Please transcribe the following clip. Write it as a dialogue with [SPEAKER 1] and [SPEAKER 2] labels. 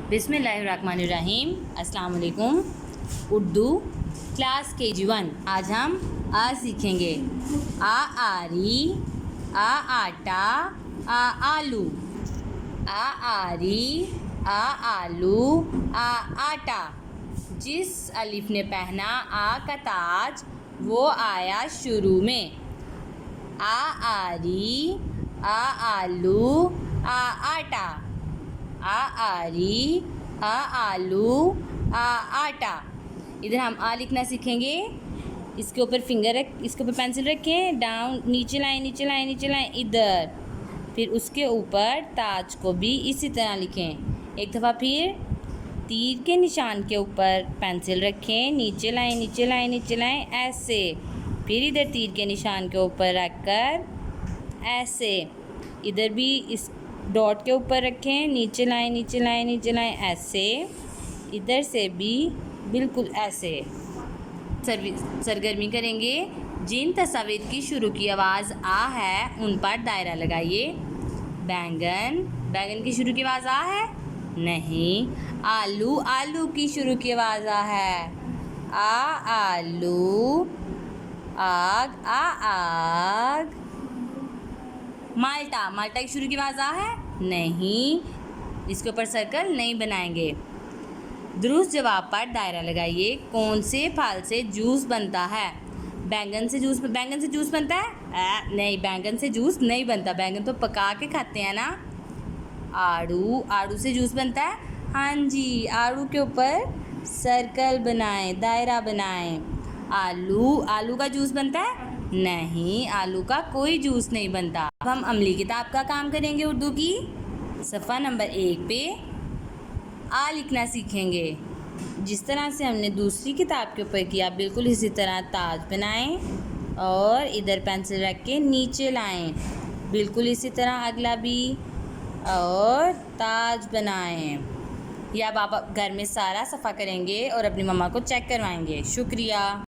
[SPEAKER 1] बिस्मिल्लाहिर्रहमानिर्रहीम। अस्सलाम वालेकुम। Urdu class KG1। आज हम आ सीखेंगे। आ आरी, आ आटा, आ आलू। आ आरी, आ आलू, आ आटा। जिस अलिफ ने पहना आ का ताज वो आया शुरू में। आ आरी, आ आलू, आ आटा। आ आरी, आ आलू, आ आटा। इधर हम आ लिखना सीखेंगे। इसके ऊपर इसके ऊपर पेंसिल रखें, डाउन, नीचे लाएं, नीचे लाएं, नीचे लाएं, इधर। फिर उसके ऊपर ताज को भी इसी तरह लिखें। एक दफ़ा फिर तीर के निशान के ऊपर पेंसिल रखें, नीचे लाएं, नीचे लाएं, नीचे लाएं, ऐसे। फिर इधर तीर के निशान के ऊपर रखकर ऐसे। इधर भी इस डॉट के ऊपर रखें, नीचे लाएं, नीचे लाएं, नीचे लाएं, ऐसे। इधर से भी बिल्कुल ऐसे। सरगर्मी करेंगे। जिन तस्वीर की शुरू की आवाज़ आ है उन पर दायरा लगाइए। बैंगन, बैंगन की शुरू की आवाज़ आ है? नहीं। आलू, आलू की शुरू की आवाज़ आ है। आलू। आग, आग। माल्टा, माल्टा की शुरू की आवाज़ आ है? नहीं। इसके ऊपर सर्कल नहीं बनाएंगे। दुरुस्त जवाब पर दायरा लगाइए। कौन से फल से जूस बनता है? बैंगन से जूस बनता है? नहीं, बैंगन से जूस नहीं बनता। बैंगन तो पका के खाते हैं ना। आड़ू, आड़ू से जूस बनता है? हाँ जी, आड़ू के ऊपर सर्कल बनाएं, दायरा बनाएं। आलू, आलू का जूस बनता है? नहीं, आलू का कोई जूस नहीं बनता। अब हम अमली किताब का काम करेंगे। उर्दू की सफ़ा नंबर 1 पे आ लिखना सीखेंगे। जिस तरह से हमने दूसरी किताब के ऊपर किया बिल्कुल इसी तरह ताज बनाएं और इधर पेंसिल रख के नीचे लाएं। बिल्कुल इसी तरह अगला भी और ताज बनाएं। या अब आप घर में सारा सफ़ा करेंगे और अपनी मम्मा को चेक करवाएंगे। शुक्रिया।